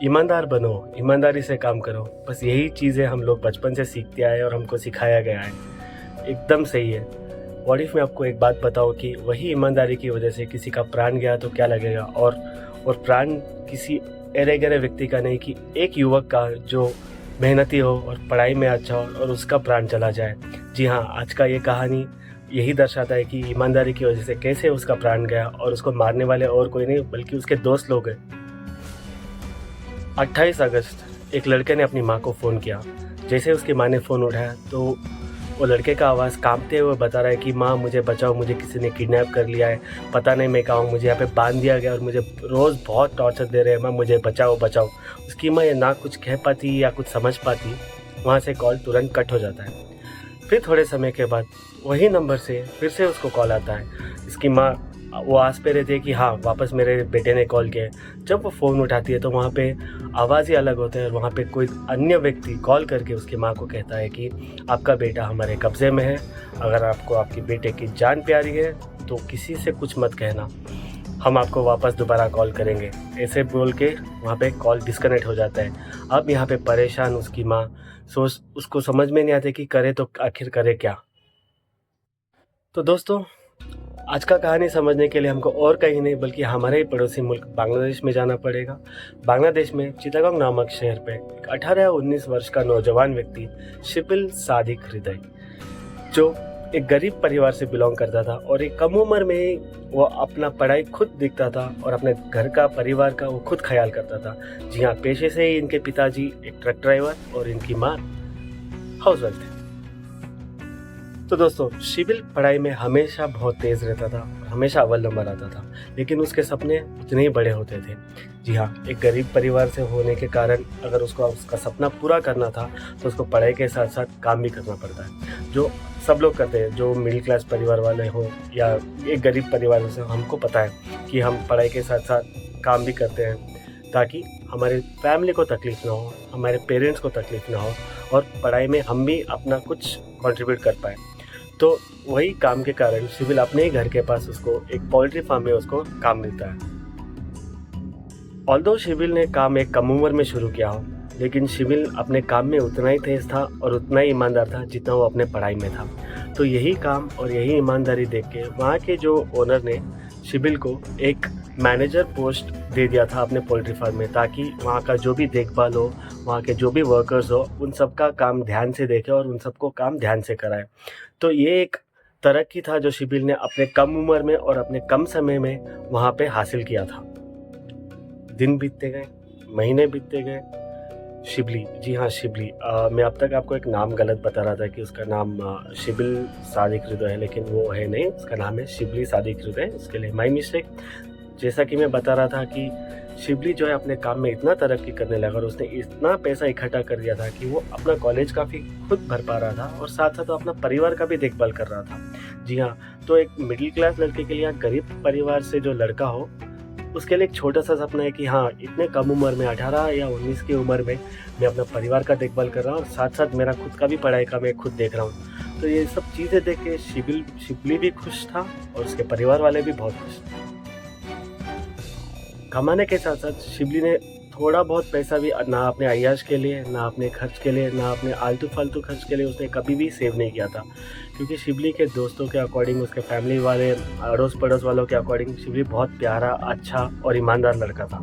ईमानदार बनो, ईमानदारी से काम करो। बस यही चीज़ें हम लोग बचपन से सीखते आए और हमको सिखाया गया है। एकदम सही है। व्हाट इफ मैं आपको एक बात बताऊँ कि वही ईमानदारी की वजह से किसी का प्राण गया तो क्या लगेगा, और प्राण किसी अरे-गरे व्यक्ति का नहीं कि एक युवक का जो मेहनती हो और पढ़ाई में अच्छा हो और उसका प्राण चला जाए। जी हाँ, आज का ये कहानी यही दर्शाता है कि ईमानदारी की वजह से कैसे उसका प्राण गया और उसको मारने वाले और कोई नहीं बल्कि उसके दोस्त लोग हैं। 28 अगस्त एक लड़के ने अपनी माँ को फ़ोन किया। जैसे उसकी माँ ने फ़ोन उठाया तो वो लड़के का आवाज़ काँपते हुए बता रहा है कि माँ मुझे बचाओ, मुझे किसी ने किडनैप कर लिया है, पता नहीं मैं कहाँ हूँ, मुझे यहाँ पे बांध दिया गया और मुझे रोज़ बहुत टॉर्चर दे रहे हैं, माँ मुझे बचाओ बचाओ। उसकी माँ ये ना कुछ कह पाती या कुछ समझ पाती, वहाँ से कॉल तुरंत कट हो जाता है। फिर थोड़े समय के बाद वही नंबर से फिर से उसको कॉल आता है। इसकी माँ वो आस पे रहती है कि हाँ वापस मेरे बेटे ने कॉल किया है। जब वो फ़ोन उठाती है तो वहाँ पे आवाज़ ही अलग होता है और वहाँ पे कोई अन्य व्यक्ति कॉल करके उसकी माँ को कहता है कि आपका बेटा हमारे कब्ज़े में है, अगर आपको आपके बेटे की जान प्यारी है तो किसी से कुछ मत कहना, हम आपको वापस दोबारा कॉल करेंगे। ऐसे बोल के वहाँ पे कॉल डिस्कनेक्ट हो जाता है। अब यहाँ पे परेशान उसकी माँ उसको समझ में नहीं आती कि करे तो आखिर करे क्या। तो दोस्तों, आज का कहानी समझने के लिए हमको और कहीं नहीं बल्कि हमारे ही पड़ोसी मुल्क बांग्लादेश में जाना पड़ेगा। बांग्लादेश में चिटागोंग नामक शहर पे 18 या 19 वर्ष का नौजवान व्यक्ति शिबिल सादिक हृदय, जो एक गरीब परिवार से बिलोंग करता था और एक कम उम्र में ही वो अपना पढ़ाई खुद देखता था और अपने घर का परिवार का वो खुद ख्याल करता था। जी हाँ, पेशे से ही इनके पिताजी एक ट्रक ड्राइवर और इनकी माँ हाउसवाइफ थे। तो दोस्तों, शिबिल पढ़ाई में हमेशा बहुत तेज़ रहता था और हमेशा अव्वल नंबर आता था, लेकिन उसके सपने उतने ही बड़े होते थे। जी हाँ, एक गरीब परिवार से होने के कारण अगर उसको उसका सपना पूरा करना था तो उसको पढ़ाई के साथ साथ काम भी करना पड़ता है, जो सब लोग करते हैं, जो मिडिल क्लास परिवार वाले हो या एक गरीब परिवार से। हमको पता है कि हम पढ़ाई के साथ साथ काम भी करते हैं ताकि हमारे फैमिली को तकलीफ़ ना हो, हमारे पेरेंट्स को तकलीफ़ ना हो और पढ़ाई में हम भी अपना कुछ कंट्रीब्यूट कर पाए। तो वही काम के कारण शिबिल अपने ही घर के पास उसको एक पोल्ट्री फार्म में उसको काम मिलता है। ऑल्दो शिबिल ने काम एक कम उम्र में शुरू किया हो, लेकिन शिबिल अपने काम में उतना ही तेज था और उतना ही ईमानदार था जितना वो अपने पढ़ाई में था। तो यही काम और यही ईमानदारी देख के वहाँ के जो ओनर ने शिबिल को एक मैनेजर पोस्ट दे दिया था अपने पोल्ट्री फार्म में, ताकि वहाँ का जो भी देखभाल हो, वहाँ के जो भी वर्कर्स हो, उन सब का काम ध्यान से देखे और उन सबको काम ध्यान से कराए। तो ये एक तरक्की था जो शिबिल ने अपने कम उम्र में और अपने कम समय में वहाँ पे हासिल किया था। दिन बीतते गए, महीने बीतते गए। शिबली, जी हाँ शिबली, मैं अब तक आपको एक नाम गलत बता रहा था कि उसका नाम शिबिल सादिक हृदय है, लेकिन वो है नहीं, उसका नाम है शिबली सादिक हृदय। इसके लिए माई मिस्टेक। जैसा कि मैं बता रहा था कि शिबली जो है अपने काम में इतना तरक्की करने लगा और उसने इतना पैसा इकट्ठा कर दिया था कि वो अपना कॉलेज काफ़ी खुद भर पा रहा था और साथ साथ वो अपना परिवार का भी देखभाल कर रहा था। जी हाँ, तो एक मिडिल क्लास लड़के के लिए या गरीब परिवार से जो लड़का हो उसके लिए एक छोटा सा सपना है कि हाँ इतने कम उम्र में 18 या 19 की उम्र में मैं अपना परिवार का देखभाल कर रहा हूँ और साथ साथ मेरा खुद का भी पढ़ाई का मैं खुद देख रहा हूँ। तो ये सब चीज़ें देख के शिबली भी खुश था और उसके परिवार वाले भी बहुत खुश थे। कमाने के साथ साथ शिबली ने थोड़ा बहुत पैसा भी ना अपने अय्याश के लिए, ना अपने खर्च के लिए, ना अपने आलतू फालतू खर्च के लिए उसने कभी भी सेव नहीं किया था, क्योंकि शिबली के दोस्तों के अकॉर्डिंग, उसके फैमिली वाले, अड़ोस पड़ोस वालों के अकॉर्डिंग शिबली बहुत प्यारा, अच्छा और ईमानदार लड़का था।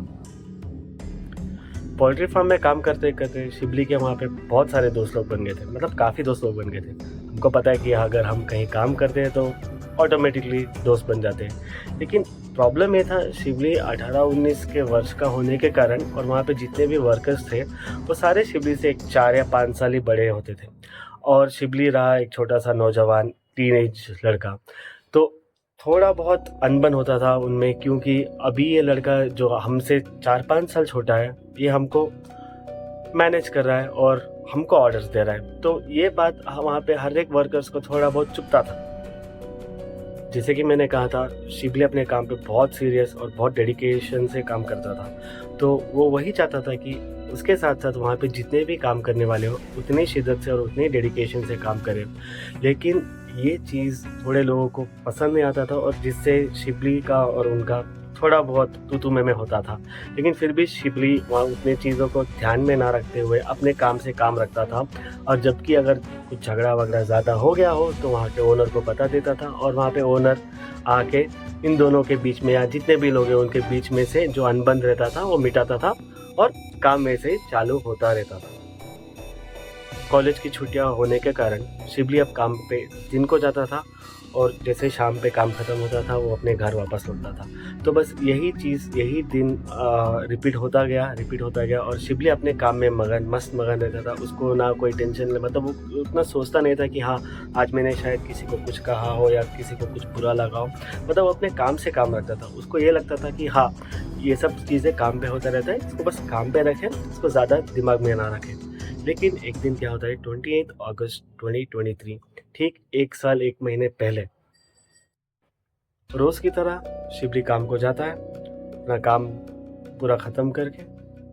पोल्ट्री फार्म में काम करते करते शिबली के वहाँ पे बहुत सारे दोस्त लोग बन गए थे, मतलब काफ़ी दोस्त लोग बन गए थे। हमको पता है कि अगर हम कहीं काम करते हैं तो ऑटोमेटिकली दोस्त बन जाते हैं, लेकिन प्रॉब्लम ये था शिबली 18-19 के वर्ष का होने के कारण और वहाँ पे जितने भी वर्कर्स थे वो सारे शिबली से एक 4 या 5 साल ही बड़े होते थे और शिबली रहा एक छोटा सा नौजवान टीनेज लड़का। तो थोड़ा बहुत अनबन होता था उनमें, क्योंकि अभी ये लड़का जो हमसे 4-5 साल छोटा है ये हमको मैनेज कर रहा है और हमको ऑर्डर्स दे रहा है। तो ये बात वहाँ पे हर एक वर्कर्स को थोड़ा बहुत चुभता था। जैसे कि मैंने कहा था, शिबली अपने काम पे बहुत सीरियस और बहुत डेडिकेशन से काम करता था, तो वो वही चाहता था कि उसके साथ साथ वहाँ पे जितने भी काम करने वाले हो उतनी शिद्दत से और उतनी डेडिकेशन से काम करें। लेकिन ये चीज़ थोड़े लोगों को पसंद नहीं आता था और जिससे शिबली का और उनका थोड़ा बहुत तू में होता था, लेकिन फिर भी शिबली वहाँ उतने चीज़ों को ध्यान में ना रखते हुए अपने काम से काम रखता था। और जबकि अगर कुछ झगड़ा वगड़ा ज़्यादा हो गया हो तो वहाँ के ओनर को बता देता था, और वहाँ पे ओनर आके इन दोनों के बीच में या जितने भी लोग हैं उनके बीच में से जो अनबन रहता था वो मिटाता था, और काम में से चालू होता रहता था। कॉलेज की छुट्टियां होने के कारण शिबली अब काम पे दिन को जाता था, और जैसे शाम पे काम ख़त्म होता था वो अपने घर वापस लौटता था। तो बस यही चीज़ यही दिन रिपीट होता गया, और शिबली अपने काम में मस्त मगन रहता था। उसको ना कोई टेंशन, मतलब वो उतना सोचता नहीं था कि हाँ आज मैंने शायद किसी को कुछ कहा हो या किसी को कुछ बुरा लगा हो। मतलब वो अपने काम से काम रखता था। उसको ये लगता था कि हाँ ये सब चीज़ें काम पे होता रहता है, इसको बस काम पे रखें, इसको ज़्यादा दिमाग में ना रखें। लेकिन एक दिन क्या होता है, 28 अगस्त 2023, ठीक 1 साल 1 महीने पहले, रोज़ की तरह शिबली काम को जाता है। अपना काम पूरा ख़त्म करके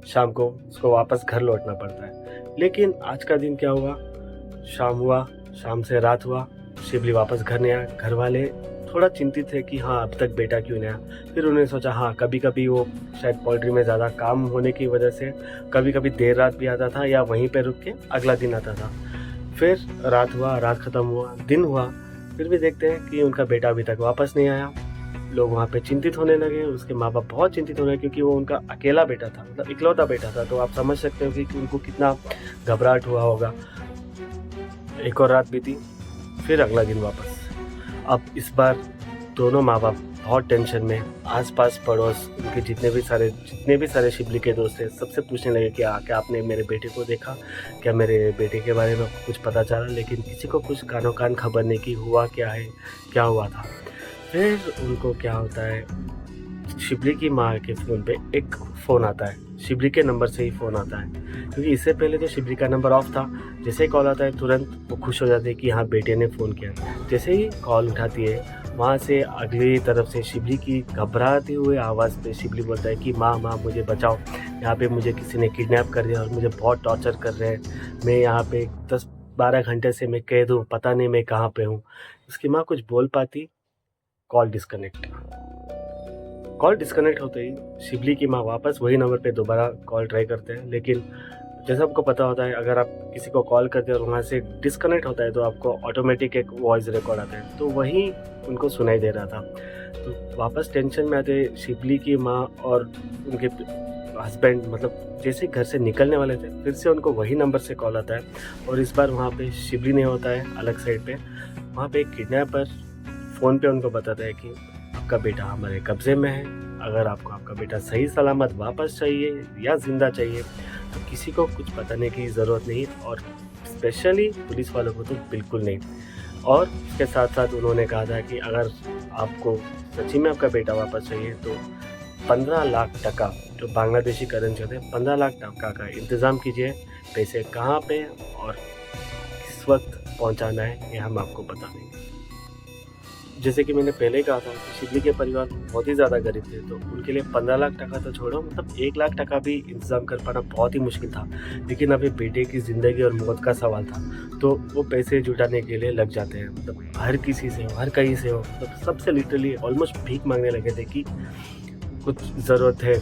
शाम को उसको वापस घर लौटना पड़ता है। लेकिन आज का दिन क्या हुआ, शाम से रात हुआ, शिबली वापस घर नहीं आया। घर वाले थोड़ा चिंतित थे कि हाँ अब तक बेटा क्यों नहीं आया। फिर उन्होंने सोचा हाँ कभी कभी वो शायद पोल्ट्री में ज़्यादा काम होने की वजह से कभी कभी देर रात भी आता था, या वहीं पे रुक के अगला दिन आता था। फिर रात हुआ, रात ख़त्म हुआ, दिन हुआ, फिर भी देखते हैं कि उनका बेटा अभी तक वापस नहीं आया। लोग वहाँ पे चिंतित होने लगे, उसके माँ बाप बहुत चिंतित होने लगे, क्योंकि वो उनका अकेला बेटा था, मतलब इकलौता बेटा था। तो आप समझ सकते हो कि उनको कितना घबराहट हुआ होगा। एक और रात बीती, फिर अगला दिन वापस। अब इस बार दोनों माँ बाप बहुत टेंशन में, आसपास पड़ोस उनके जितने भी सारे शिबली के दोस्त थे सबसे पूछने लगे कि क्या आपने मेरे बेटे को देखा, क्या मेरे बेटे के बारे में कुछ पता चला। लेकिन किसी को कुछ कानो कान खबर नहीं कि हुआ क्या है, क्या हुआ था। फिर उनको क्या होता है, शिबली की माँ के फ़ोन पे एक फ़ोन आता है, शिबली के नंबर से ही फ़ोन आता है, क्योंकि इससे पहले तो शिबली का नंबर ऑफ था। जैसे ही कॉल आता है तुरंत वो खुश हो जाती है कि हाँ बेटे ने फ़ोन किया। जैसे ही कॉल उठाती है, वहाँ से अगली तरफ से शिबली की घबराती हुई आवाज़ पे शिबली बोलता है कि माँ मुझे बचाओ, यहाँ पे मुझे किसी ने किडनैप कर दिया और मुझे बहुत टॉर्चर कर रहे हैं। मैं यहाँ पे 10-12 घंटे से मैं कैद हूँ, पता नहीं मैं कहाँ पे हूँ। उसकी माँ कुछ बोल पाती, कॉल डिस्कनेक्ट होते ही शिबली की माँ वापस वही नंबर पे दोबारा कॉल ट्राई करते हैं। लेकिन जैसा आपको पता होता है, अगर आप किसी को कॉल करते हैं और वहाँ से डिस्कनेक्ट होता है तो आपको ऑटोमेटिक एक वॉइस रिकॉर्ड आता है, तो वही उनको सुनाई दे रहा था। तो वापस टेंशन में आते शिबली की माँ और उनके हस्बैंड, मतलब जैसे घर से निकलने वाले थे, फिर से उनको वही नंबर से कॉल आता है। और इस बार वहाँ पे शिबली नहीं होता है, अलग साइड पे वहाँ पे एक किडनैपर फ़ोन पे उनको बताता है कि आपका बेटा हमारे कब्ज़े में है। अगर आपको आपका बेटा सही सलामत वापस चाहिए या ज़िंदा चाहिए तो किसी को कुछ बताने की ज़रूरत नहीं, और स्पेशली पुलिस वालों को तो बिल्कुल नहीं। और इसके साथ साथ उन्होंने कहा था कि अगर आपको सच्ची में आपका बेटा वापस चाहिए तो 15 लाख टका, जो बांग्लादेशी करेंसी होते हैं, 15 लाख टका का इंतज़ाम कीजिए। पैसे कहाँ पे और किस वक्त पहुँचाना है ये हम आपको बता देंगे। जैसे कि मैंने पहले कहा था कि शिबली के परिवार बहुत ही ज़्यादा गरीब थे, तो उनके लिए 15 लाख टका तो छोड़ो, मतलब 1 लाख टका भी इंतज़ाम कर पाना बहुत ही मुश्किल था। लेकिन अभी बेटे की ज़िंदगी और मौत का सवाल था, तो वो पैसे जुटाने के लिए लग जाते हैं। मतलब हर किसी से हो, हर कहीं से हो, मतलब सबसे लिटरली ऑलमोस्ट भीख मांगने लगे थे कि कुछ ज़रूरत है।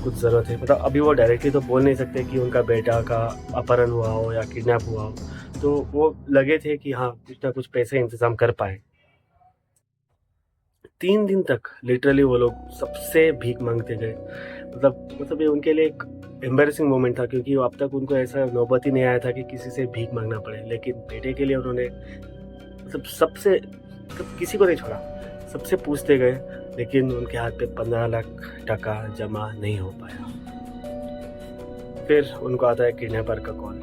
मतलब अभी वो डायरेक्टली तो बोल नहीं सकते कि उनका बेटा का अपहरण हुआ हो या किडनैप हुआ हो, तो वो लगे थे कि हाँ कुछ ना कुछ पैसे इंतज़ाम कर पाए। 3 दिन तक लिटरली वो लोग सबसे भीख मांगते गए। मतलब ये उनके लिए एक एम्बैरेसिंग मोमेंट था, क्योंकि अब तक उनको ऐसा नौबत ही नहीं आया था कि किसी से भीख मांगना पड़े। लेकिन बेटे के लिए उन्होंने किसी को नहीं छोड़ा, सबसे पूछते गए, लेकिन उनके हाथ पे 15 लाख टका जमा नहीं हो पाया। फिर उनको आता है किडनैपर का कॉल।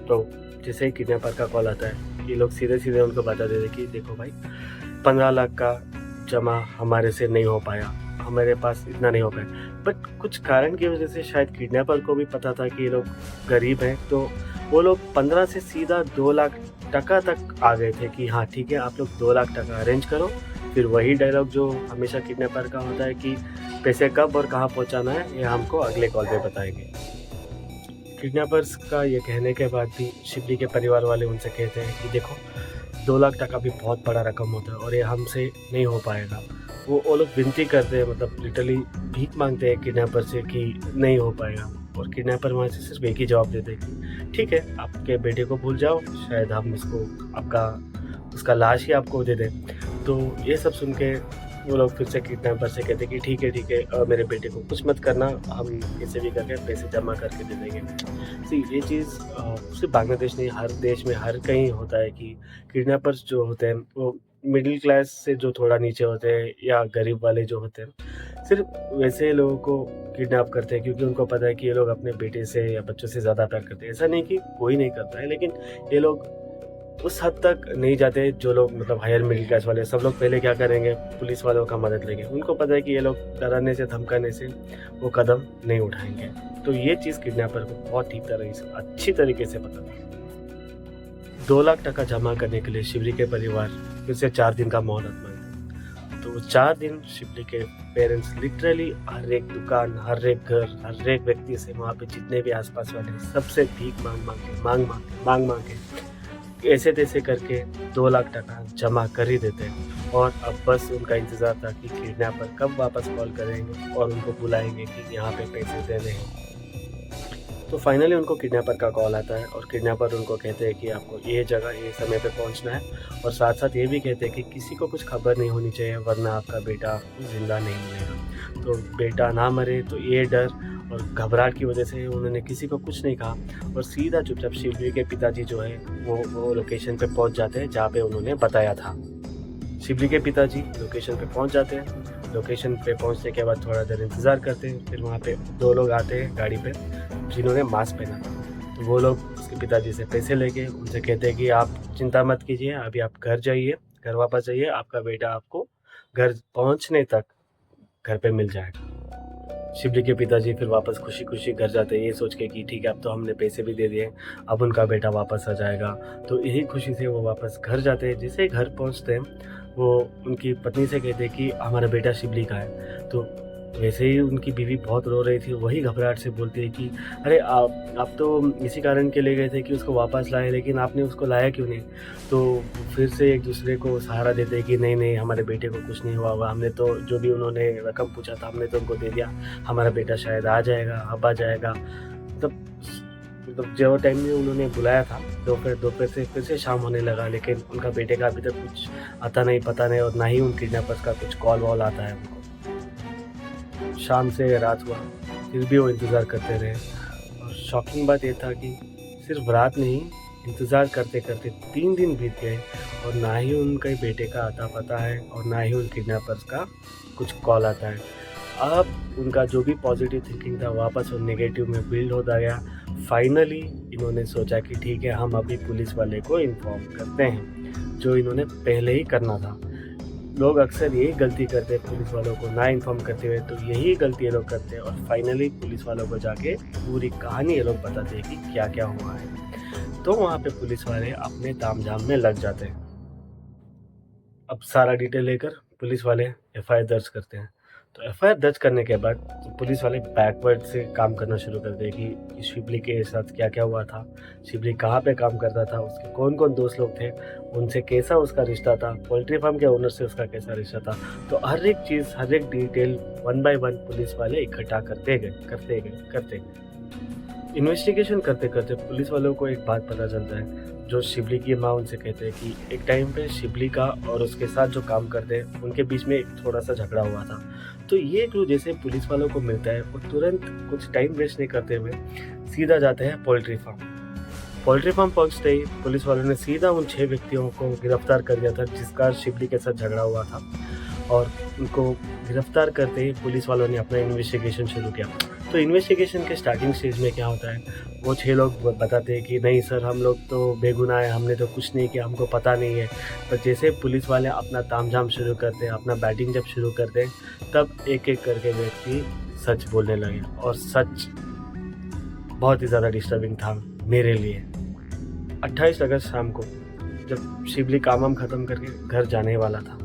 तो जैसे ही किडनैपर का कॉल आता है, ये लोग सीधे उनको बता देते कि देखो भाई 15 लाख का जमा हमारे से नहीं हो पाया, हमारे पास इतना नहीं हो पाया। बट कुछ कारण की वजह से शायद किडनैपर को भी पता था कि ये लोग गरीब हैं, तो वो लोग 15 से सीधा 2 लाख टका तक आ गए थे कि हाँ ठीक है आप लोग 2 लाख टका अरेंज करो। फिर वही डायलॉग जो हमेशा किडनैपर का होता है कि पैसे कब और कहाँ पहुँचाना है ये हमको अगले कॉल पे बताएंगे। किडनैपर्स का ये कहने के बाद भी शिबली के परिवार वाले उनसे कहते हैं कि देखो 2 लाख टका भी बहुत बड़ा रकम होता है और ये हमसे नहीं हो पाएगा। वो लोग विनती करते हैं, मतलब लिटरली भीख मांगते हैं किडनैपर से कि नहीं हो पाएगा। और किडनैपर वहाँ से सिर्फ एक ही जवाब देते हैं कि ठीक है, आपके बेटे को भूल जाओ, शायद हम इसको आपका उसका लाश ही आपको दे दें। तो ये सब सुन के वो लोग फिर से किडनैपर से कहते हैं कि ठीक है, मेरे बेटे को कुछ मत करना, हम कैसे भी करके पैसे जमा करके दे देंगे। सी ये चीज़ सिर्फ बांग्लादेश नहीं, हर देश में हर कहीं होता है कि किडनैपर्स जो होते हैं वो मिडिल क्लास से जो थोड़ा नीचे होते हैं या गरीब वाले जो होते हैं, सिर्फ वैसे लोगों को किडनैप करते हैं क्योंकि उनको पता है कि ये लोग अपने बेटे से या बच्चों से ज़्यादा प्यार करते हैं। ऐसा नहीं कि कोई नहीं करता है, लेकिन ये लोग उस हद तक नहीं जाते जो लोग मतलब हायर मिडिल क्लास वाले। सब लोग पहले क्या करेंगे, पुलिस वालों का मदद लेंगे। उनको पता है कि ये लोग डराने से धमकाने से वो कदम नहीं उठाएंगे। तो ये चीज़ किडनैपर को बहुत ठीक तरह से अच्छी तरीके से पता था। 2 लाख टका जमा करने के लिए शिवली के परिवार फिर से 4 दिन का मोहलत मांगते। तो 4 दिन शिवली के पेरेंट्स लिटरली हर एक दुकान, हर एक घर, हर एक व्यक्ति से, वहाँ पे जितने भी आसपास वाले सबसे भीख मांग के ऐसे तैसे करके 2 लाख टका जमा कर ही देते हैं। और अब बस उनका इंतज़ार था कि किडनैपर कब वापस कॉल करेंगे और उनको बुलाएंगे कि यहाँ पे पैसे देने हैं। तो फाइनली उनको किडनैपर का कॉल आता है और किडनैपर उनको कहते हैं कि आपको ये जगह ये समय पे पहुँचना है, और साथ साथ ये भी कहते हैं कि किसी को कुछ खबर नहीं होनी चाहिए, वरना आपका बेटा ज़िंदा नहीं मिलेगा। तो बेटा ना मरे, तो ये डर और घबराहट की वजह से उन्होंने किसी को कुछ नहीं कहा और सीधा चुपचाप शिवली के पिताजी जो है वो लोकेशन पे पहुंच जाते हैं जहाँ पे उन्होंने बताया था। शिवली के पिताजी लोकेशन पे पहुंच जाते हैं। लोकेशन पे पहुंचने के बाद थोड़ा देर इंतज़ार करते हैं। फिर वहाँ पे 2 लोग आते हैं गाड़ी पे जिन्होंने मास्क पहना था। तो वो लोग उसके पिताजी से पैसे लेके उनसे कहते हैं कि आप चिंता मत कीजिए, अभी आप घर जाइए, घर वापस जाइए, आपका बेटा आपको घर पहुँचने तक घर पे मिल जाएगा। शिवली के पिताजी फिर वापस खुशी खुशी घर जाते हैं, ये सोच के कि ठीक है, अब तो हमने पैसे भी दे दिए, अब उनका बेटा वापस आ जाएगा। तो यही खुशी से वो वापस घर जाते हैं। जैसे ही घर पहुंचते हैं, वो उनकी पत्नी से कहते हैं कि हमारा बेटा शिवली का है। तो वैसे ही उनकी बीवी बहुत रो रही थी, वही घबराहट से बोलती है कि अरे आप तो इसी कारण के ले गए थे कि उसको वापस लाए, लेकिन आपने उसको लाया क्यों नहीं। तो फिर से एक दूसरे को सहारा देते हैं कि नहीं हमारे बेटे को कुछ नहीं हुआ होगा, हमने तो जो भी उन्होंने रकम पूछा था हमने तो उनको दे दिया, हमारा बेटा शायद आ जाएगा, अब आ जाएगा। मतलब जो टाइम में उन्होंने बुलाया था दोपहर से फिर से शाम होने लगा, लेकिन उनका बेटे का अभी तक कुछ आता नहीं, पता नहीं, और ना ही उन किडनैपर्स का कुछ कॉल वॉल आता है उनको। शाम से रात हुआ, फिर भी वो इंतज़ार करते रहे। और शॉकिंग बात ये था कि सिर्फ रात नहीं, इंतज़ार करते करते 3 दिन बीत गए और ना ही उनके बेटे का आता पता है और ना ही उन किडनैपर्स का कुछ कॉल आता है। अब उनका जो भी पॉजिटिव थिंकिंग था वापस वो नेगेटिव में बिल्ड होता गया। फाइनली इन्होंने सोचा कि ठीक है, हम अभी पुलिस वाले को इन्फॉर्म करते हैं, जो इन्होंने पहले ही करना था। लोग अक्सर यही गलती करते हैं, पुलिस वालों को ना इन्फॉर्म करते हुए। तो यही गलती ये लोग करते हैं और फाइनली पुलिस वालों को जाके पूरी कहानी ये लोग बताते हैं कि क्या क्या हुआ है। तो वहाँ पे पुलिस वाले अपने तामझाम में लग जाते हैं। अब सारा डिटेल लेकर पुलिस वाले एफआईआर दर्ज करते हैं। तो एफआईआर दर्ज करने के बाद पुलिस वाले बैकवर्ड से काम करना शुरू करते हैं कि शिवली के साथ क्या क्या हुआ था, शिवली कहाँ पे काम करता था, उसके कौन कौन दोस्त लोग थे, उनसे कैसा उसका रिश्ता था, पोल्ट्री फार्म के ओनर से उसका कैसा रिश्ता था। तो हर एक चीज़, हर एक डिटेल 1 बाय 1 पुलिस वाले इकट्ठा करते गए। इन्वेस्टिगेशन करते करते पुलिस वालों को एक बात पता चलता है, जो शिवली की माँ उनसे कहते हैं कि एक टाइम पे शिवली का और उसके साथ जो काम करते हैं उनके बीच में एक थोड़ा सा झगड़ा हुआ था। तो ये क्लू जैसे पुलिस वालों को मिलता है, वो तुरंत कुछ टाइम वेस्ट नहीं करते हुए सीधा जाते हैं पोल्ट्री फार्म पहुंचते ही पुलिस वालों ने सीधा उन 6 व्यक्तियों को गिरफ्तार कर दिया था जिसका शिवली के साथ झगड़ा हुआ था। और उनको गिरफ्तार करते ही पुलिस वालों ने अपना इन्वेस्टिगेशन शुरू किया। तो इन्वेस्टिगेशन के स्टार्टिंग स्टेज में क्या होता है, वो 6 लोग बताते हैं कि नहीं सर, हम लोग तो बेगुनाह है, हमने तो कुछ नहीं किया, हमको पता नहीं है। पर जैसे पुलिस वाले अपना तामझाम शुरू करते हैं, अपना बैटिंग जब शुरू करते हैं, तब एक एक करके व्यक्ति सच बोलने लगे। और सच बहुत ही ज़्यादा डिस्टर्बिंग था मेरे लिए। 28 अगस्त शाम को जब शिवली काम ख़त्म करके घर जाने वाला था,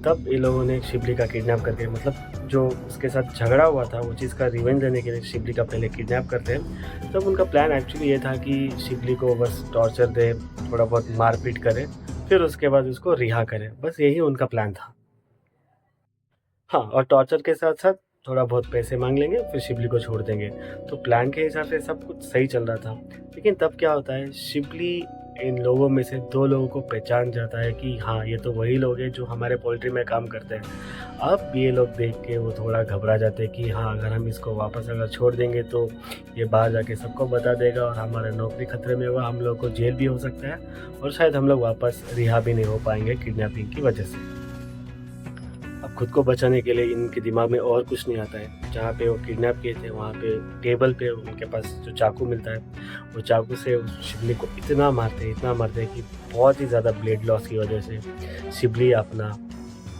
तब ये लोगों ने शिवली का किडनैप करके, मतलब जो उसके साथ झगड़ा हुआ था वो चीज़ का रिवेंज लेने के लिए शिवली का पहले किडनैप करते हैं। तब उनका प्लान एक्चुअली ये था कि शिवली को बस टॉर्चर दे, थोड़ा बहुत मारपीट करे, फिर उसके बाद उसको रिहा करे, बस यही उनका प्लान था। हाँ, और टॉर्चर के साथ-साथ थोड़ा बहुत पैसे माँग लेंगे, फिर शिबली को छोड़ देंगे। तो प्लान के हिसाब से सब कुछ सही चल रहा था। लेकिन तब क्या होता है, शिबली इन लोगों में से 2 लोगों को पहचान जाता है कि हाँ, ये तो वही लोग हैं जो हमारे पोल्ट्री में काम करते हैं। अब ये लोग देख के वो थोड़ा घबरा जाते हैं कि हाँ, अगर हम इसको वापस अगर छोड़ देंगे तो ये बाहर जाके सबको बता देगा और हमारा नौकरी खतरे में होगा, हम लोग को जेल भी हो सकता है और शायद हम लोग वापस रिहा भी नहीं हो पाएँगे किडनैपिंग की वजह से। अब खुद को बचाने के लिए इनके दिमाग में और कुछ नहीं आता है। जहाँ पे वो किडनैप किए थे वहाँ पे टेबल पे उनके पास जो चाकू मिलता है, वो चाकू से उस शिबली को इतना मारते हैं कि बहुत ही ज़्यादा ब्लड लॉस की वजह से शिबली अपना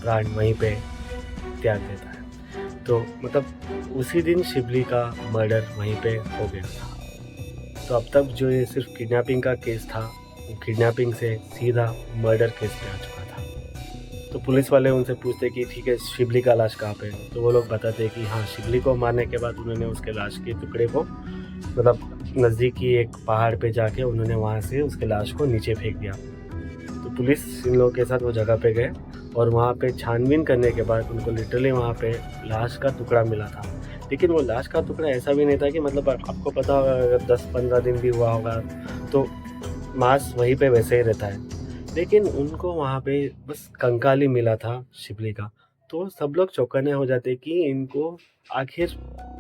प्राण वहीं पे त्याग देता है। तो मतलब उसी दिन शिबली का मर्डर वहीं पे हो गया था। तो अब तक जो ये सिर्फ किडनैपिंग का केस था, वो किडनैपिंग से सीधा मर्डर केस पे आ चुका था। तो पुलिस वाले उनसे पूछते कि ठीक है, शिबली का लाश कहाँ पे है? तो वो लोग बताते कि हाँ, शिबली को मारने के बाद उन्होंने उसके लाश के टुकड़े को मतलब नज़दीकी एक पहाड़ पे जाके उन्होंने वहाँ से उसके लाश को नीचे फेंक दिया। तो पुलिस इन लोगों के साथ वो जगह पे गए और वहाँ पे छानबीन करने के बाद उनको लिटरली वहाँ पे लाश का टुकड़ा मिला था। लेकिन वो लाश का टुकड़ा ऐसा भी नहीं था कि मतलब आपको पता होगा अगर 10-15 दिन भी हुआ होगा तो मांस वहीं पे वैसे ही रहता है। लेकिन उनको वहाँ पे बस कंकाल ही मिला था शिबली का। तो सब लोग चौकन्ने हो जाते कि इनको आखिर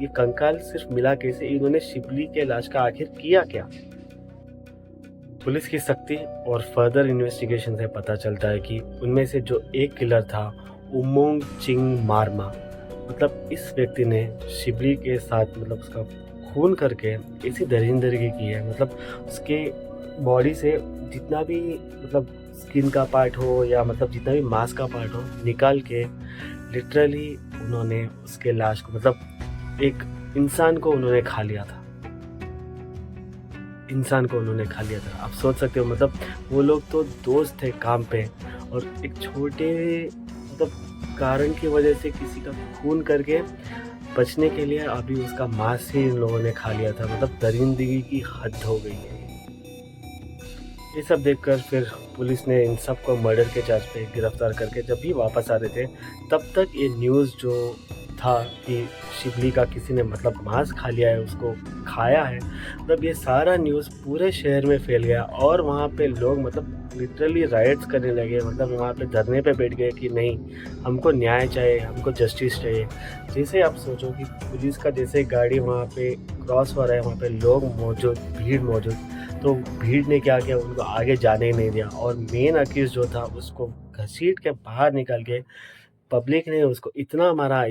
ये कंकाल सिर्फ मिला कैसे, इन्होंने शिबली के लाश का आखिर किया क्या? पुलिस की सख्ती और फर्दर इन्वेस्टिगेशन से पता चलता है कि उनमें से जो एक किलर था, उमोंग चिंग मारमा, मतलब इस व्यक्ति ने शिबली के साथ मतलब उसका खून करके ऐसी दरिंदगी की है, मतलब उसके बॉडी से जितना भी मतलब स्किन का पार्ट हो या मतलब जितना भी मांस का पार्ट हो निकाल के लिटरली उन्होंने उसके लाश को मतलब एक इंसान को उन्होंने खा लिया था। आप सोच सकते हो, मतलब वो लोग तो दोस्त थे काम पे और एक छोटे मतलब कारण की वजह से किसी का खून करके बचने के लिए अभी उसका मांस ही इन लोगों ने खा लिया था। मतलब दरिंदगी की हद हो गई है। ये सब देखकर फिर पुलिस ने इन सब को मर्डर के चार्ज पे गिरफ्तार करके जब भी वापस आ रहे थे तब तक ये न्यूज़ जो था कि शिबली का किसी ने मतलब मांस खा लिया है, उसको खाया है, मतलब ये सारा न्यूज़ पूरे शहर में फैल गया और वहाँ पे लोग मतलब लिटरली राइट्स करने लगे, मतलब वहाँ पे धरने पे बैठ गए कि नहीं, हमको न्याय चाहिए, हमको जस्टिस चाहिए। जैसे आप सोचो कि पुलिस का जैसे गाड़ी वहाँ पे क्रॉस हो रहा है, वहाँ पे लोग मौजूद, भीड़ मौजूद, तो भीड़ ने क्या किया, उनको आगे जाने ही नहीं दिया और मेन अक्यूज़ जो था उसको घसीट के बाहर निकाल के पब्लिक ने उसको इतना मारा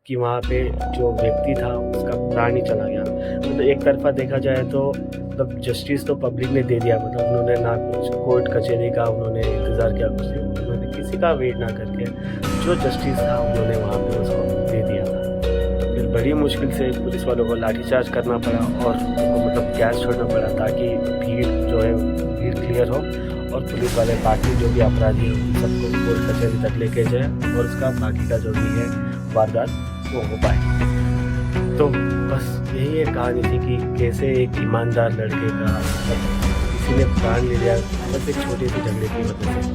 कि वहाँ पे जो व्यक्ति था उसका प्राण ही चला गया। मतलब एक तरफा देखा जाए तो मतलब जस्टिस तो पब्लिक ने दे दिया, मतलब उन्होंने ना कुछ कोर्ट कचहरी का उन्होंने इंतज़ार किया, कुछ उन्होंने किसी का वेट ना करके जो जस्टिस था उन्होंने वहाँ पे उसको दे दिया था। फिर बड़ी मुश्किल से पुलिस वालों को लाठीचार्ज करना पड़ा और उनको मतलब गैस छोड़ना पड़ा ताकि भीड़ क्लियर हो और पुलिस वाले बाकी जो भी अपराधी हैं उन सबको कोर्ट कचहरी तक लेके जाए और उसका बाकी का जो भी है वारदात वो हो पाए। तो बस यही एक कहानी थी कि कैसे एक ईमानदार लड़के का किसी ने प्राण ले लिया बस एक छोटे से झगड़े की वजह से।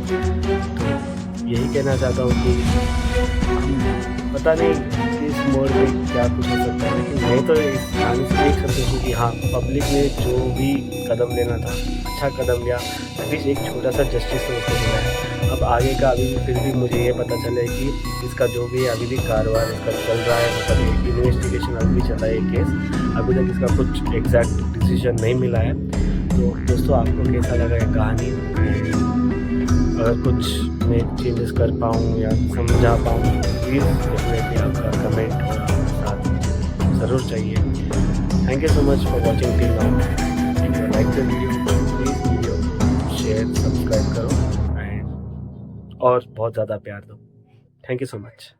तो यही कहना चाहता हूँ कि पता नहीं कि इस मोड़ पे क्या कुछ हो सकता है, लेकिन मैं तो इस कहानी से देख सकती हूँ कि हाँ, पब्लिक ने जो भी कदम लेना था अच्छा कदम लिया, एटलीस्ट एक छोटा सा जस्टिस तो उसको मिला है। अब आगे का अभी फिर भी मुझे ये पता चला है कि इसका जो भी अभी भी कारोबार इसका चल रहा है, मतलब इन्वेस्टिगेशन अभी भी चल रहा है ये केस, अभी तक इसका कुछ एग्जैक्ट डिसीजन नहीं मिला है। तो दोस्तों, आपको कैसा लगा ये कहानी? अगर कुछ मैं चेंजेस कर पाऊँ या समझा पाऊँ प्लीज़ डेफिनेटली आपका कमेंट और आपका साथ ज़रूर चाहिए। Thank you so much for watching till now. If you like the video please video share subscribe करो एंड और बहुत ज़्यादा प्यार दो। Thank you so much.